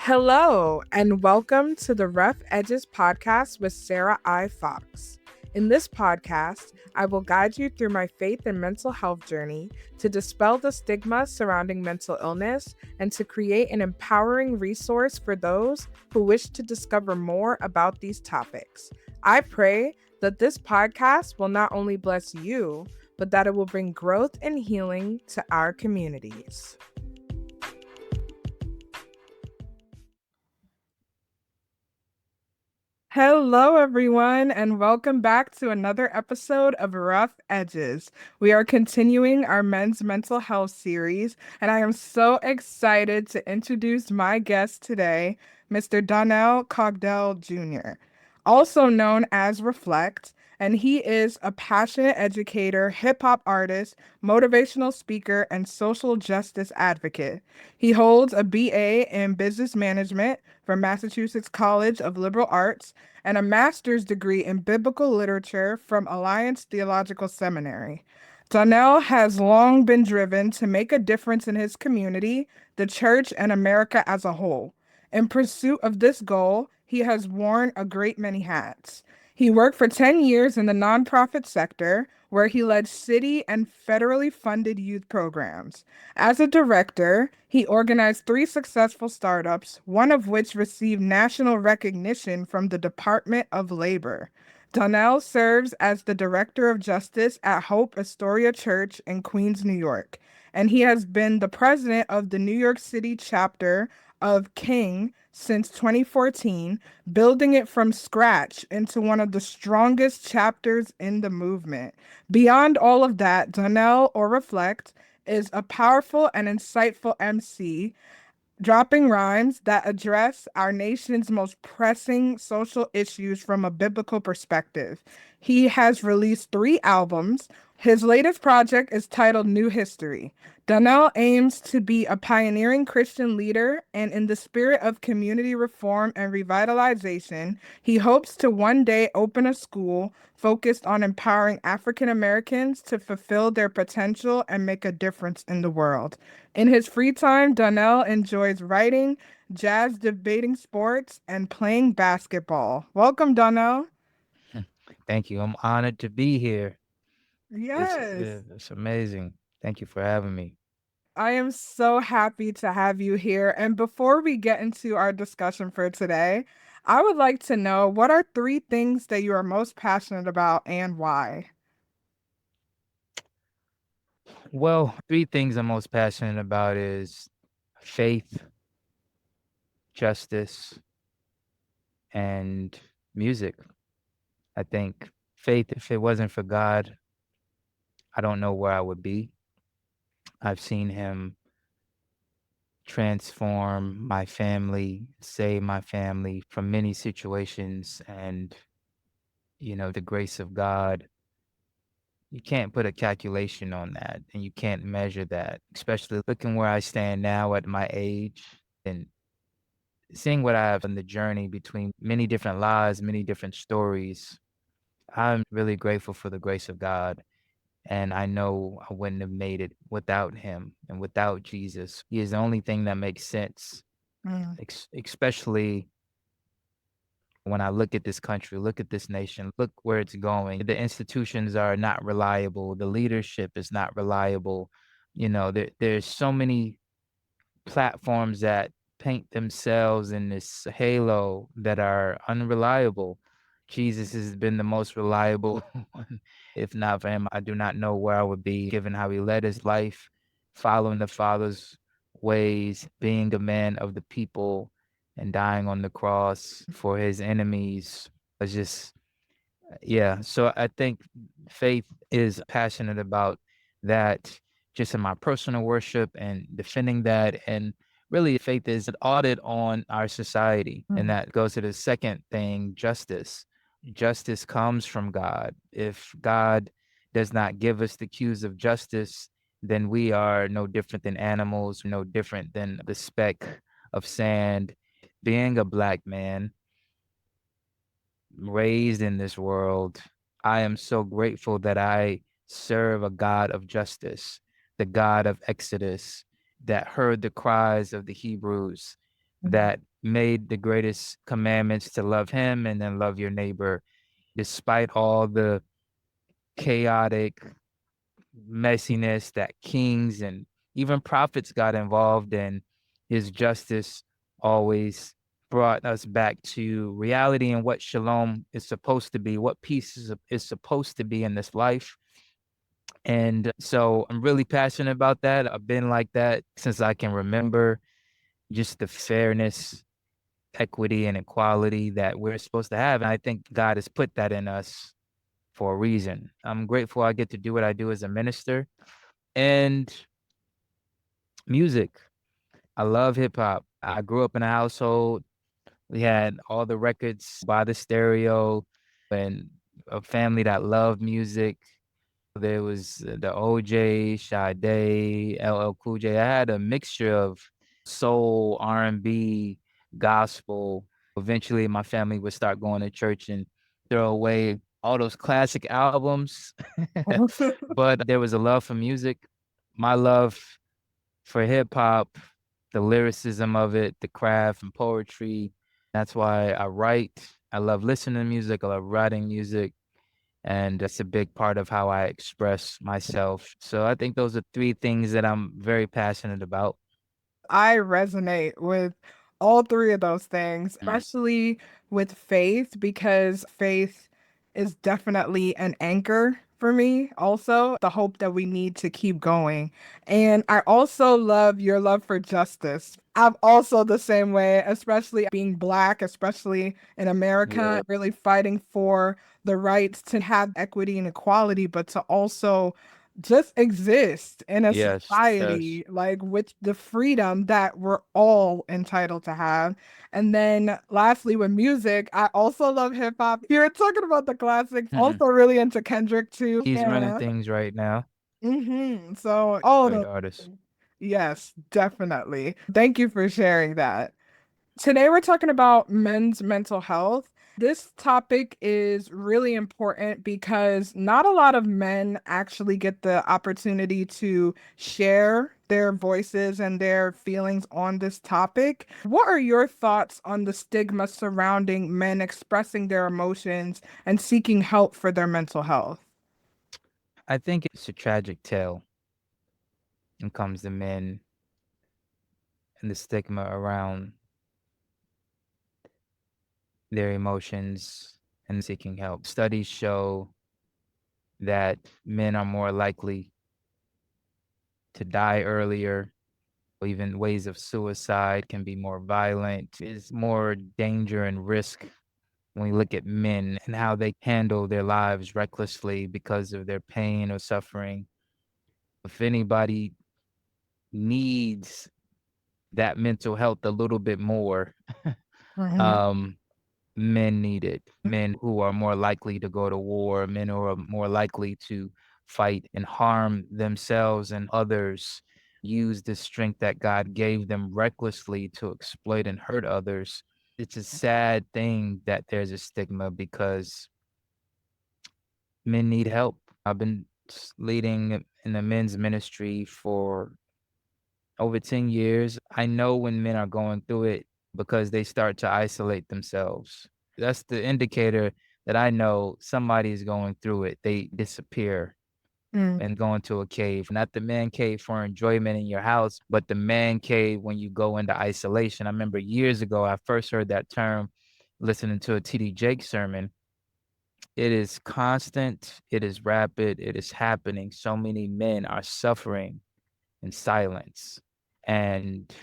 Hello, and welcome to the Rough Edges podcast with Sarah I. Fox. In this podcast, I will guide you through my faith and mental health journey to dispel the stigma surrounding mental illness and to create an empowering resource for those who wish to discover more about these topics. I pray that this podcast will not only bless you, but that it will bring growth and healing to our communities. Hello, everyone, and welcome back to another episode of Rough Edges. We are continuing our men's mental health series, and I am so excited to introduce my guest today, Mr. Donal Cogdell Jr., also known as Reflect, and he is a passionate educator, hip hop artist, motivational speaker, and social justice advocate. He holds a BA in business management from Massachusetts College of Liberal Arts and a master's degree in biblical literature from Alliance Theological Seminary. Donal has long been driven to make a difference in his community, the church, and America as a whole. In pursuit of this goal, he has worn a great many hats. He worked for 10 years in the nonprofit sector, where he led city and federally funded youth programs. As a director, he organized three successful startups, one of which received national recognition from the Department of Labor. Donal serves as the Director of Justice at Hope Astoria Church in Queens, New York, and he has been the president of the New York City chapter of King since 2014, building it from scratch into one of the strongest chapters in the movement. Beyond all of that, Donal, or Reflect, is a powerful and insightful MC, dropping rhymes that address our nation's most pressing social issues from a biblical perspective. He has released three albums. His latest project is titled New History. Donal aims to be a pioneering Christian leader, and in the spirit of community reform and revitalization, he hopes to one day open a school focused on empowering African Americans to fulfill their potential and make a difference in the world. In his free time, Donal enjoys writing, jazz, debating sports, and playing basketball. Welcome, Donal. Thank you. I'm honored to be here. Yes, It's amazing. Thank you for having me. I am so happy to have you here. And before we get into our discussion for today, I would like to know, what are three things that you are most passionate about and why? Well, three things I'm most passionate about is faith, justice, and music. I think faith, if it wasn't for God, I don't know where I would be. I've seen him transform my family, save my family from many situations, and the grace of God, you can't put a calculation on that, and you can't measure that, especially looking where I stand now at my age and seeing what I have in the journey between many different lives, many different stories. I'm really grateful for the grace of God. And I know I wouldn't have made it without him and without Jesus. He is the only thing that makes sense, Mm, especially when I look at this country, look at this nation, look where it's going. The institutions are not reliable. The leadership is not reliable. There's so many platforms that paint themselves in this halo that are unreliable. Jesus has been the most reliable one. If not for him, I do not know where I would be, given how he led his life, following the Father's ways, being a man of the people, and dying on the cross for his enemies. It's just, yeah. So I think faith is passionate about that, just in my personal worship and defending that. And really, faith is an audit on our society. And mm, that goes to the second thing, justice. Justice comes from God. If God does not give us the cues of justice, then we are no different than animals, no different than the speck of sand. Being a black man, raised in this world, I am so grateful that I serve a God of justice, the God of Exodus, that heard the cries of the Hebrews, mm, that made the greatest commandments to love him and then love your neighbor, despite all the chaotic messiness that kings and even prophets got involved in. His justice always brought us back to reality and what shalom is supposed to be, what peace is supposed to be in this life. And so I'm really passionate about that. I've been like that since I can remember, just the fairness, equity, and equality that we're supposed to have. And I think God has put that in us for a reason. I'm grateful I get to do what I do as a minister. And music. I love hip hop. I grew up in a household. We had all the records by the stereo and a family that loved music. There was the OJ, Sade, LL Cool J. I had a mixture of soul, R&B, gospel. Eventually, my family would start going to church and throw away all those classic albums. But there was a love for music. My love for hip hop, the lyricism of it, the craft and poetry. That's why I write. I love listening to music. I love writing music. And that's a big part of how I express myself. So I think those are three things that I'm very passionate about. I resonate with all three of those things, Mm. especially with faith, because faith is definitely an anchor for me, also, the hope that we need to keep going. And I also love your love for justice. I'm also the same way, especially being Black, especially in Yeah. America, really fighting for the rights to have equity and equality, but to also just exist in a Yes. society like with the freedom that we're all entitled to have. And then lastly, with music, I also love hip hop. You're talking about the classics, Mm-mm. also really into Kendrick too. He's running Yeah. things right now. So all of Great those. artist. Yes, definitely. Thank you for sharing that. Today, we're talking about men's mental health. This topic is really important because not a lot of men actually get the opportunity to share their voices and their feelings on this topic. What are your thoughts on the stigma surrounding men expressing their emotions and seeking help for their mental health? I think it's a tragic tale when it comes to men and the stigma around their emotions and seeking help. Studies show that men are more likely to die earlier. Even ways of suicide can be more violent. There's more danger and risk when we look at men and how they handle their lives recklessly because of their pain or suffering. If anybody needs that mental health a little bit more, Mhm. um, men need it. Men who are more likely to go to war, men who are more likely to fight and harm themselves and others, use the strength that God gave them recklessly to exploit and hurt others. It's a sad thing that there's a stigma because men need help. I've been leading in the men's ministry for over 10 years. I know when men are going through it because they start to isolate themselves. That's the indicator that I know somebody is going through it. They disappear Mm, and go into a cave, not the man cave for enjoyment in your house, but the man cave when you go into isolation. I remember years ago, I first heard that term listening to a TD Jakes sermon. It is constant, it is rapid, it is happening. So many men are suffering in silence. And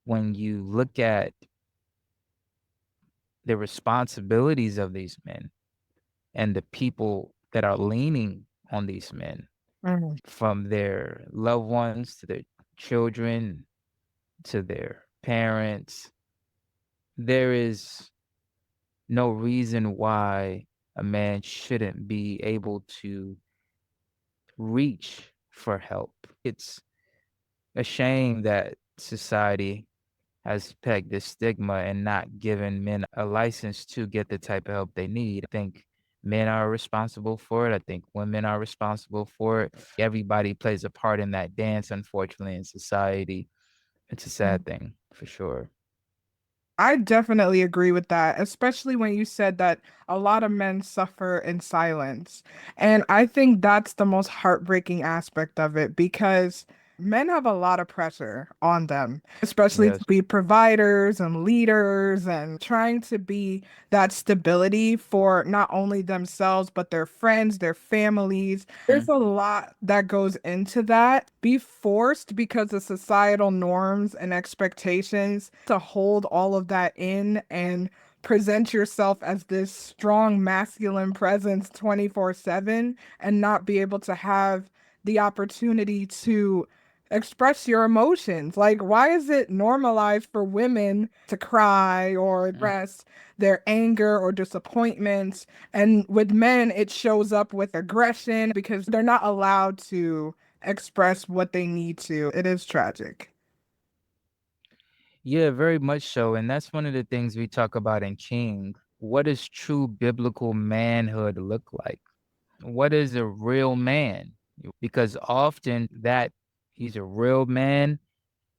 when you look at the responsibilities of these men and the people that are leaning on these men, mm, from their loved ones to their children to their parents, there is no reason why a man shouldn't be able to reach for help. It's a shame that society has pegged this stigma and not given men a license to get the type of help they need. I think men are responsible for it. I think women are responsible for it. Everybody plays a part in that dance, unfortunately, in society. It's a mm. sad thing for sure. I definitely agree with that, especially when you said that a lot of men suffer in silence. And I think that's the most heartbreaking aspect of it because men have a lot of pressure on them, especially to Yes. be providers and leaders and trying to be that stability for not only themselves, but their friends, their families. There's a lot that goes into that. Be forced because of societal norms and expectations to hold all of that in and present yourself as this strong masculine presence 24/7 and not be able to have the opportunity to express your emotions. Like, why is it normalized for women to cry or Mm. express their anger or disappointments? And with men, it shows up with aggression because they're not allowed to express what they need to. It is tragic. Yeah, very much so. And that's one of the things we talk about in King. What does true biblical manhood look like? What is a real man? Because often that he's a real man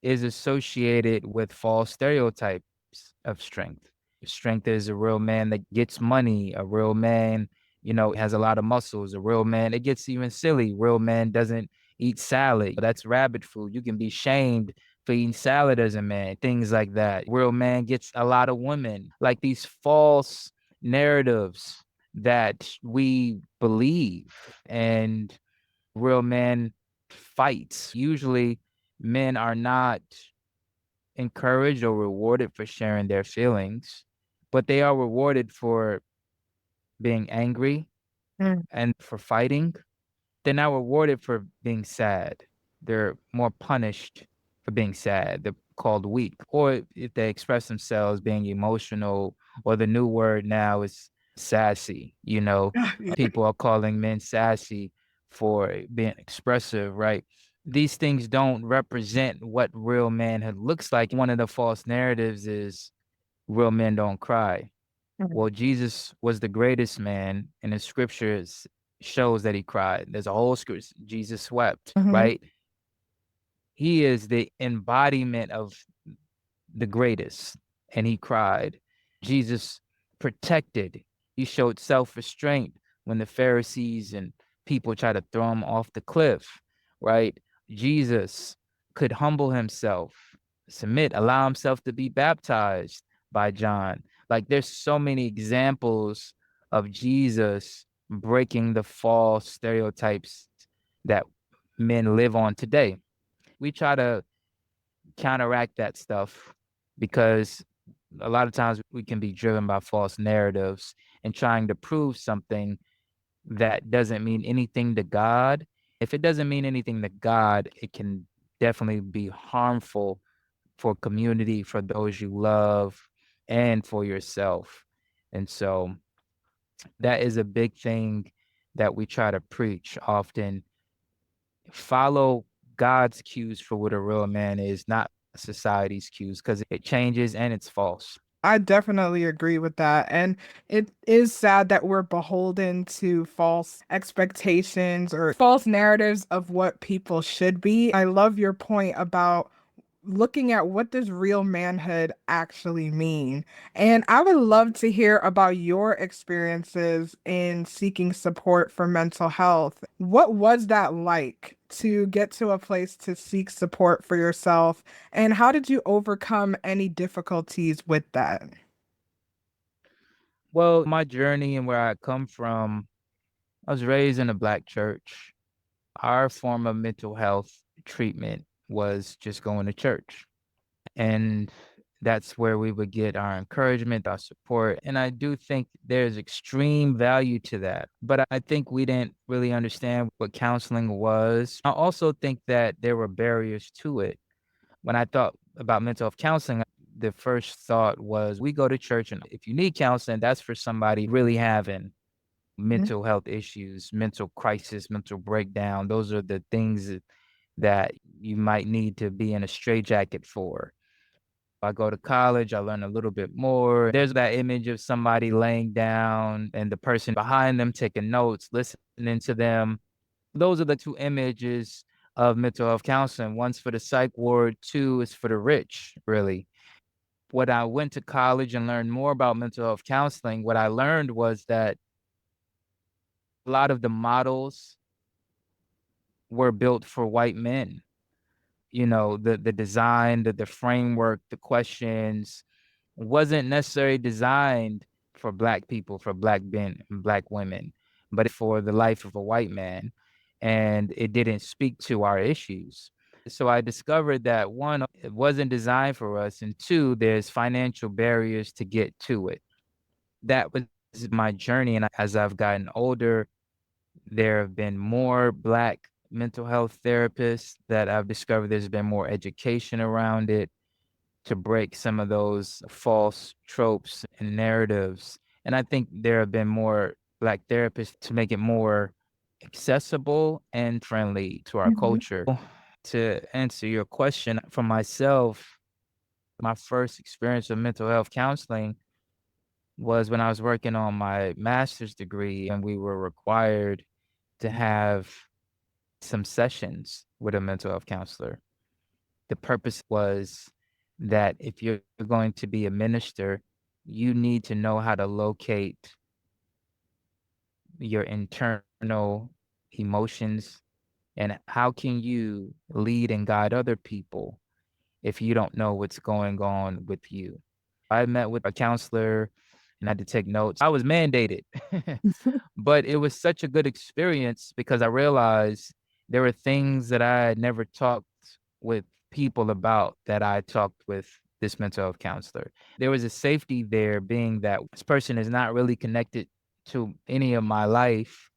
is associated with false stereotypes of strength. Strength is a real man that gets money, a real man, has a lot of muscles, a real man. It gets even silly. Real man doesn't eat salad. That's rabbit food. You can be shamed for eating salad as a man, things like that. Real man gets a lot of women, like these false narratives that we believe. And real man fights. Usually, men are not encouraged or rewarded for sharing their feelings, but they are rewarded for being angry Mm. and for fighting. They're not rewarded for being sad. They're more punished for being sad. They're called weak. Or if they express themselves being emotional, or the new word now is sassy. People are calling men sassy for being expressive, right? These things don't represent what real manhood looks like. One of the false narratives is real men don't cry. Mm. Well, Jesus was the greatest man, and the scriptures shows that he cried. There's a whole scripture. Jesus wept, Mhm. right? He is the embodiment of the greatest, and he cried. Jesus protected. He showed self-restraint when the Pharisees and people tried to throw him off the cliff, right? Jesus could humble himself, submit, allow himself to be baptized by John. Like there's so many examples of Jesus breaking the false stereotypes that men live on today. We try to counteract that stuff because a lot of times we can be driven by false narratives and trying to prove something that doesn't mean anything to God. If it doesn't mean anything to God, it can definitely be harmful for community, for those you love, and for yourself. And so that is a big thing that we try to preach often. Follow God's cues for what a real man is, not society's cues, because it changes and it's false. I definitely agree with that. And it is sad that we're beholden to false expectations or false narratives of what people should be. I love your point about looking at what does real manhood actually mean. And I would love to hear about your experiences in seeking support for mental health. What was that like to get to a place to seek support for yourself? And how did you overcome any difficulties with that? Well, my journey and where I come from, I was raised in a Black church. Our form of mental health treatment was just going to church. And that's where we would get our encouragement, our support. And I do think there's extreme value to that. But I think we didn't really understand what counseling was. I also think that there were barriers to it. When I thought about mental health counseling, the first thought was we go to church, and if you need counseling, that's for somebody really having Mhm. mental health issues, mental crisis, mental breakdown. Those are the things that you might need to be in a straitjacket for. I go to college, I learn a little bit more. There's that image of somebody laying down and the person behind them taking notes, listening to them. Those are the two images of mental health counseling. One's for the psych ward, two is for the rich, really. When I went to college and learned more about mental health counseling, what I learned was that a lot of the models were built for white men. The design, the framework, the questions wasn't necessarily designed for black people, for black men and black women, but for the life of a white man. And it didn't speak to our issues. So I discovered that one, it wasn't designed for us. And two, there's financial barriers to get to it. That was my journey. And as I've gotten older, there have been more Black mental health therapists that I've discovered. There's been more education around it to break some of those false tropes and narratives. And I think there have been more Black therapists to make it more accessible and friendly to our Mhm. culture. To answer your question, for myself, my first experience with mental health counseling was when I was working on my master's degree, and we were required to have some sessions with a mental health counselor. The purpose was that if you're going to be a minister, you need to know how to locate your internal emotions, and how can you lead and guide other people if you don't know what's going on with you. I met with a counselor and I had to take notes. I was mandated, but it was such a good experience because I realized there were things that I had never talked with people about that I talked with this mental health counselor. There was a safety there, being that this person is not really connected to any of my life.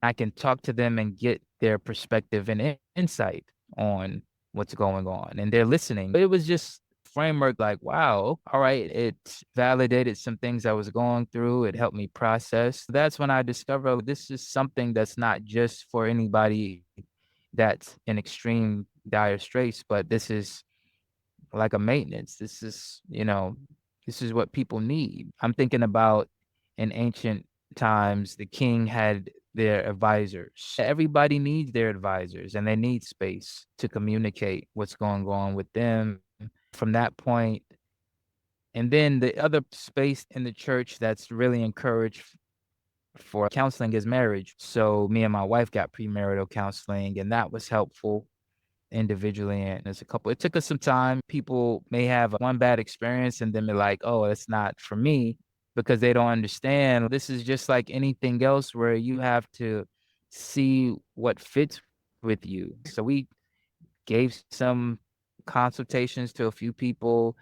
I can talk to them and get their perspective and insight on what's going on, and they're listening. It was just framework like, wow, all right, it validated some things I was going through. It helped me process. That's when I discovered this is something that's not just for anybody that's in extreme dire straits, but this is like a maintenance. This is what people need. I'm thinking about in ancient times, the king had their advisors. Everybody needs their advisors and they need space to communicate what's going on with them. From that point, and then the other space in the church that's really encouraged for counseling is marriage. So me and my wife got premarital counseling, and that was helpful individually. And as a couple, it took us some time. People may have one bad experience and then be like, oh, it's not for me, because they don't understand. This is just like anything else where you have to see what fits with you. So we gave some consultations to a few people.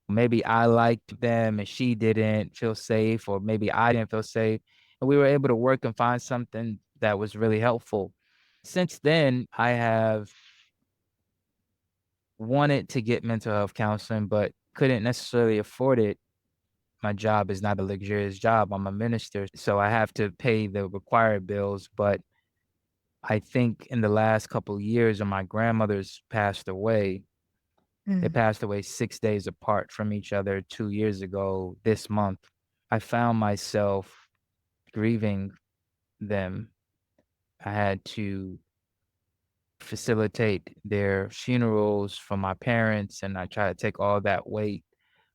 Maybe I liked them and she didn't feel safe, or maybe I didn't feel safe. And we were able to work and find something that was really helpful. Since then, I have wanted to get mental health counseling, but couldn't necessarily afford it. My job is not a luxurious job. I'm a minister, so I have to pay the required bills. But I think in the last couple of years, when my grandmothers passed away, they Mm. passed away 6 days apart from each other 2 years ago this month. I found myself grieving them. I had to facilitate their funerals for my parents, and I try to take all that weight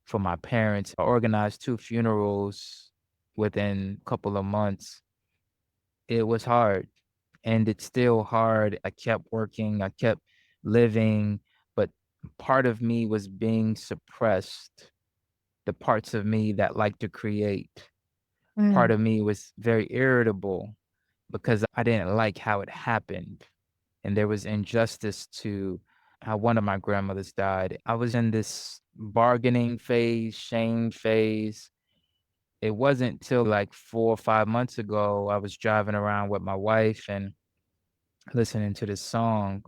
for my parents. I organized 2 funerals within a couple of months. It was hard, and it's still hard. I kept working, I kept living, but part of me was being suppressed. The parts of me that like to create. Part Mm. of me was very irritable because I didn't like how it happened, and there was injustice to how one of my grandmothers died. I was in this bargaining phase, shame phase. It wasn't till like 4 or 5 months ago, I was driving around with my wife and listening to this song.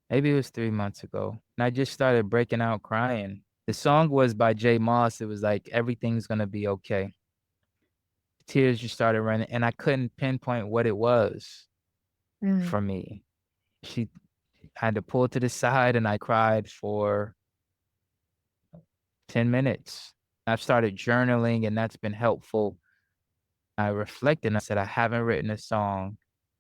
Maybe it was 3 months ago, and I just started breaking out crying. The song was by Jay Moss. It was like, "Everything's gonna be okay." Tears just started running, and I couldn't pinpoint what it was Mm. for me. She had to pull to the side, and I cried for 10 minutes. I've started journaling, and that's been helpful. I reflected and I said, I haven't written a song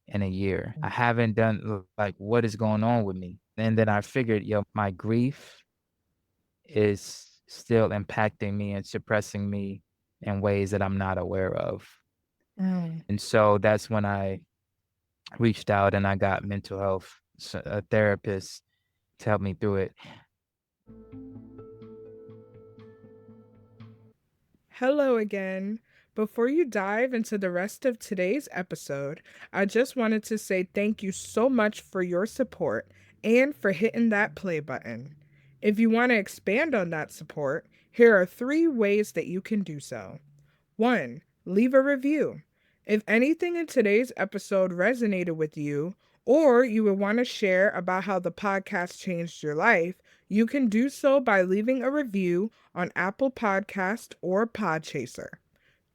in a year. I haven't done like, what is going on with me? And then I figured, yo, my grief is still impacting me and suppressing me in ways that I'm not aware of. Mm. And so that's when I reached out and I got mental health, a therapist to help me through it. Hello again. Before you dive into the rest of today's episode, I just wanted to say thank you so much for your support and for hitting that play button. If you want to expand on that support, here are three ways that you can do so. One, leave a review. If anything in today's episode resonated with you, or you would want to share about how the podcast changed your life, you can do so by leaving a review on Apple Podcast or Podchaser.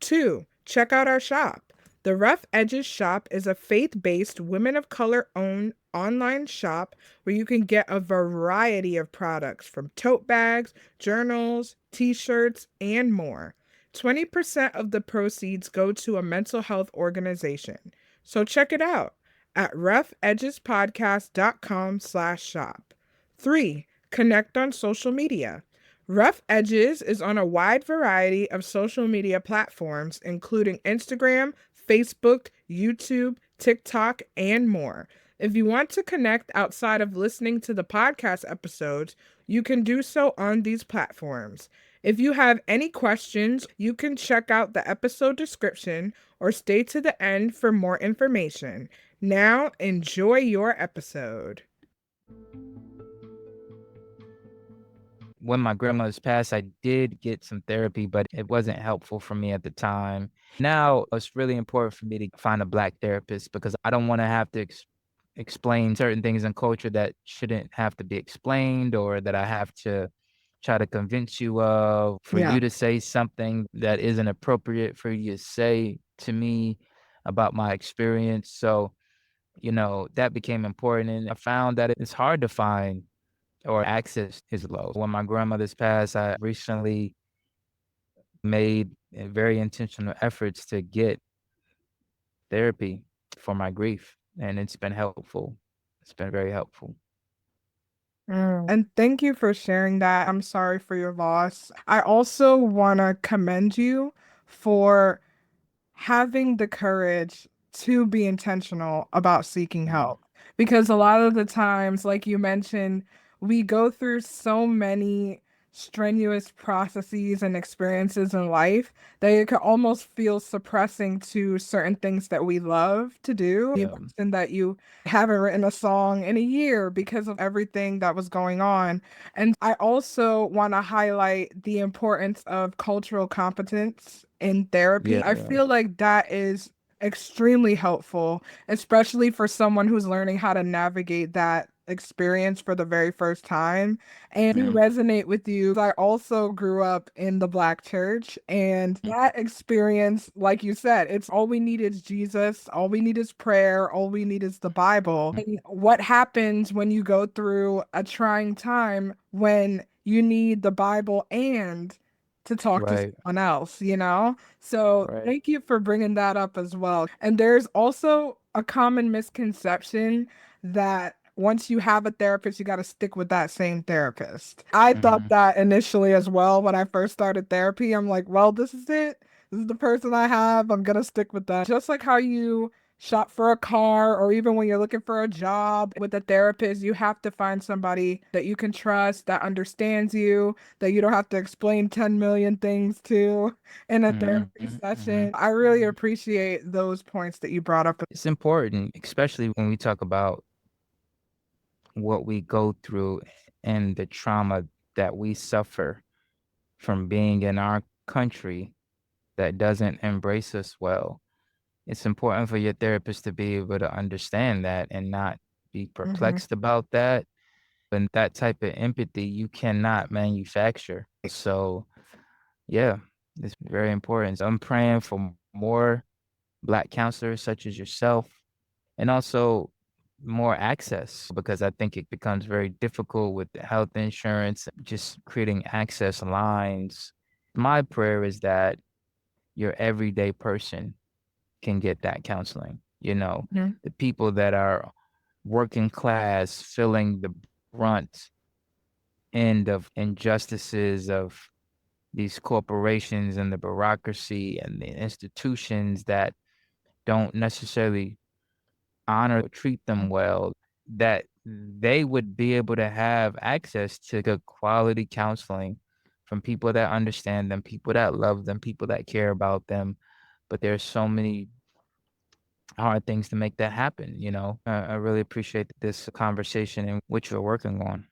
Two, check out our shop. The Rough Edges Shop is a faith based, women of color owned online shop where you can get a variety of products from tote bags, journals, t shirts, and more. 20% of the proceeds go to a mental health organization. So check it out at roughedgespodcast.com/shop. Three, connect on social media. Rough Edges is on a wide variety of social media platforms, including Instagram, Facebook, YouTube, TikTok, and more. If you want to connect outside of listening to the podcast episodes, you can do so on these platforms. If you have any questions, you can check out the episode description or stay to the end for more information. Now, enjoy your episode. When my grandmother's passed, I did get some therapy, but it wasn't helpful for me at the time. Now, it's really important for me to find a Black therapist because I don't want to have to explain certain things in culture that shouldn't have to be explained or that I have to try to convince you of, for Yeah. you to say something that isn't appropriate for you to say to me about my experience. So, that became important. And I found that it's hard to find or access is low. When my grandmother's passed, I recently made very intentional efforts to get therapy for my grief, and it's been helpful. It's been very helpful. And thank you for sharing that. I'm sorry for your loss. I also want to commend you for having the courage to be intentional about seeking Mhm. help. Because a lot of the times, like you mentioned, we go through so many strenuous processes and experiences in life that it could almost feel suppressing to certain things that we love to do. You Yeah. mentioned that you haven't written a song in a year because of everything that was going on. And I also want to highlight the importance of cultural competence in therapy. I Yeah. feel like that is extremely helpful, especially for someone who's learning how to navigate that experience for the very first time. And to Yeah. resonate with you, I also grew up in the Black church, and that experience, like you said, it's all we need is Jesus, all we need is prayer, all we need is the Bible. Mhm. And what happens when you go through a trying time when you need the Bible and to talk to Right. someone else? So Right. thank you for bringing that up as well. And there's also a common misconception that once you have a therapist, you got to stick with that same therapist. I thought Mhm. that initially as well when I first started therapy. I'm like, well, this is it. This is the person I have. I'm going to stick with that. Just like how you shop for a car or even when you're looking for a job with a therapist, you have to find somebody that you can trust, that understands you, that you don't have to explain 10 million things to in a Mhm. therapy Mhm. session. I really appreciate those points that you brought up. It's important, especially when we talk about what we go through and the trauma that we suffer from being in our country that doesn't embrace us well. It's important for your therapist to be able to understand that and not be Mhm. perplexed about that. And that type of empathy you cannot manufacture. So, yeah, it's very important. So I'm praying for more Black counselors such as yourself and also more access because I think it becomes very difficult with the health insurance, just creating access lines. My prayer is that your everyday person can get that counseling. Mhm. The people that are working class, feeling the brunt end of injustices of these corporations and the bureaucracy and the institutions that don't necessarily honor or treat them well, that they would be able to have access to good quality counseling from people that understand them, people that love them, people that care about them. But there's so many hard things to make that happen, you know. I really appreciate this conversation and what you're working on.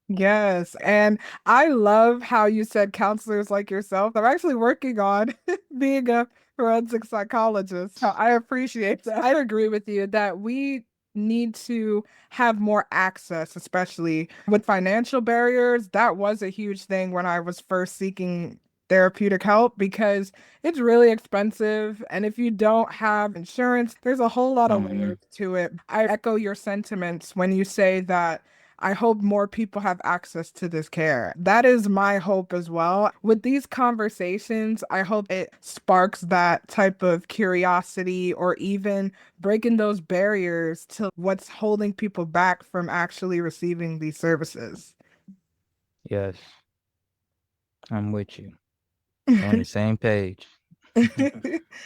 Yes, and I love how you said counselors like yourself. I'm actually working on being a forensic psychologist. So I appreciate that. I agree with you that we need to have more access, especially with financial barriers. That was a huge thing when I was first seeking therapeutic help because it's really expensive. And if you don't have insurance, there's a whole lot of layers Mhm. to it. I echo your sentiments when you say that I hope more people have access to this care. That is my hope as well. With these conversations, I hope it sparks that type of curiosity or even breaking those barriers to what's holding people back from actually receiving these services. Yes, I'm with you. We're on the same page.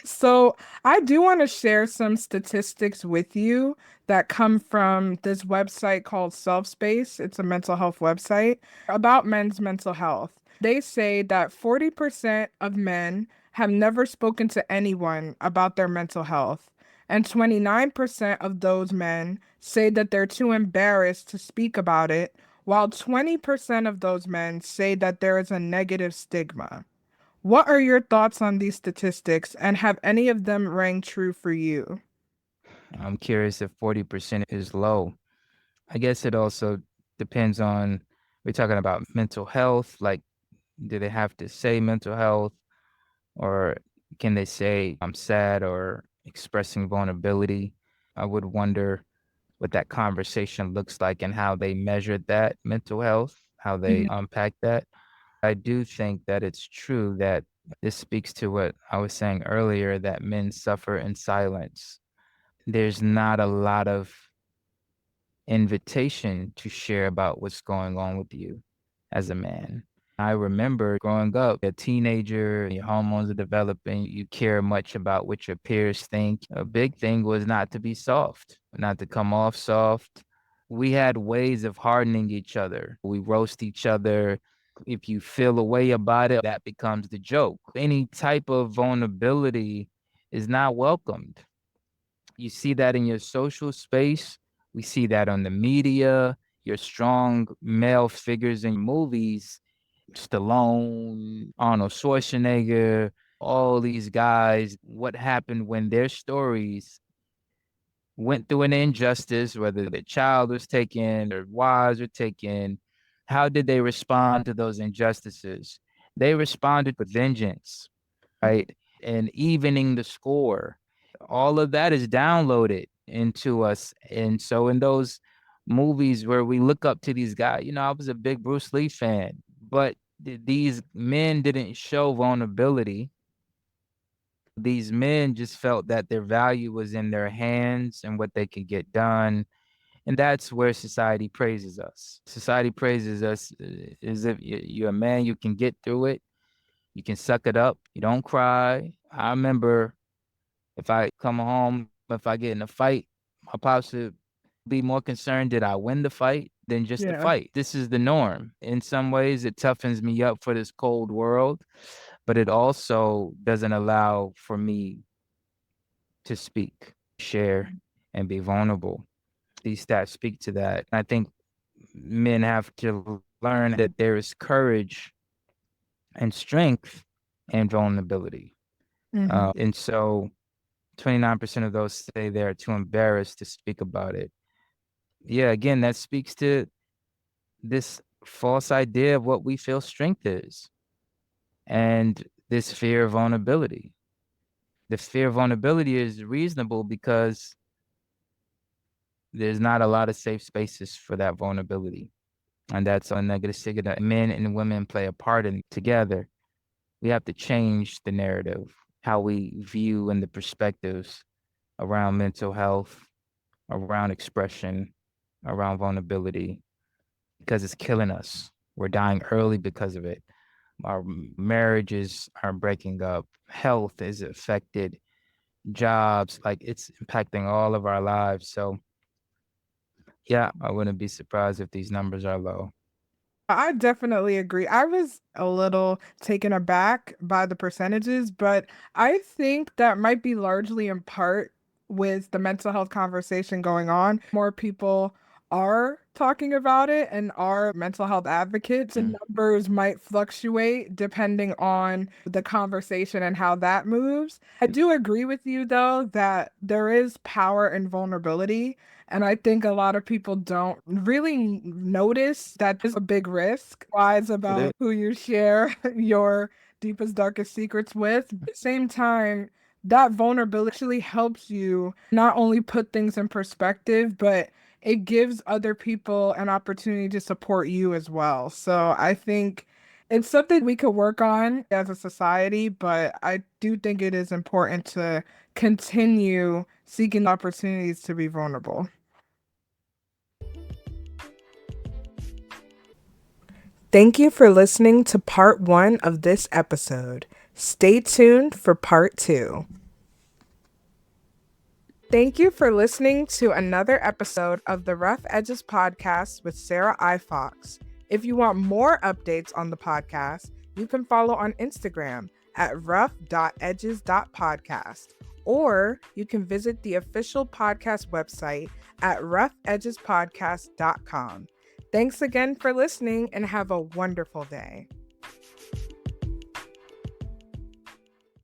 So, I do want to share some statistics with you that come from this website called Self Space. It's a mental health website about men's mental health. They say that 40% of men have never spoken to anyone about their mental health, and 29% of those men say that they're too embarrassed to speak about it, while 20% of those men say that there is a negative stigma. What are your thoughts on these statistics, and have any of them rang true for you? I'm curious if 40% is low. I guess it also depends on, we're talking about mental health, like, do they have to say mental health, or can they say I'm sad or expressing vulnerability? I would wonder what that conversation looks like and how they measured that mental health, how they Mhm. unpack that. I do think that it's true that this speaks to what I was saying earlier, that men suffer in silence. There's not a lot of invitation to share about what's going on with you as a man. I remember growing up, a teenager, your hormones are developing, you care much about what your peers think. A big thing was not to be soft, not to come off soft. We had ways of hardening each other. We roast each other. If you feel a way about it, that becomes the joke. Any type of vulnerability is not welcomed. You see that in your social space. We see that on the media, your strong male figures in movies, Stallone, Arnold Schwarzenegger, all these guys. What happened when their stories went through an injustice, whether their child was taken, their wives were taken? How did they respond to those injustices? They responded with vengeance, right? And evening the score. All of that is downloaded into us. And so in those movies where we look up to these guys, you know, I was a big Bruce Lee fan, but these men didn't show vulnerability. These men just felt that their value was in their hands and what they could get done. And that's where society praises us. Society praises us as if you're a man, you can get through it. You can suck it up. You don't cry. I remember, if I come home, if I get in a fight, my pops would be more concerned, did I win the fight than just the Yeah. fight. This is the norm. In some ways, it toughens me up for this cold world, but it also doesn't allow for me to speak, share, and be vulnerable. These stats speak to that. I think men have to learn that there is courage and strength and vulnerability. Hmm. And so 29% of those say they're too embarrassed to speak about it. Yeah, again, that speaks to this false idea of what we feel strength is, and this fear of vulnerability. The fear of vulnerability is reasonable because there's not a lot of safe spaces for that vulnerability. And that's a negative stigma that men and women play a part in together. We have to change the narrative, how we view and the perspectives around mental health, around expression, around vulnerability. because it's killing us. We're dying early because of it. Our marriages are breaking up. Health is affected. Jobs, like it's impacting all of our lives. So, yeah, I wouldn't be surprised if these numbers are low. I definitely agree. I was a little taken aback by the percentages, but I think that might be largely in part with the mental health conversation going on. More people are talking about it and are mental health advocates, and Mm. numbers might fluctuate depending on the conversation and how that moves. I do agree with you, though, that there is power in vulnerability. And I think a lot of people don't really notice that there's a big risk. Wise It is. about who you share your deepest, darkest secrets with. But at the same time, that vulnerability actually helps you not only put things in perspective, but it gives other people an opportunity to support you as well. So I think it's something we could work on as a society, but I do think it is important to continue seeking opportunities to be vulnerable. Thank you for listening to part one of this episode. Stay tuned for part two. Thank you for listening to another episode of the Rough Edges podcast with Sarah I. Fox. If you want more updates on the podcast, you can follow on Instagram at rough.edges.podcast, or you can visit the official podcast website at roughedgespodcast.com. Thanks again for listening and have a wonderful day.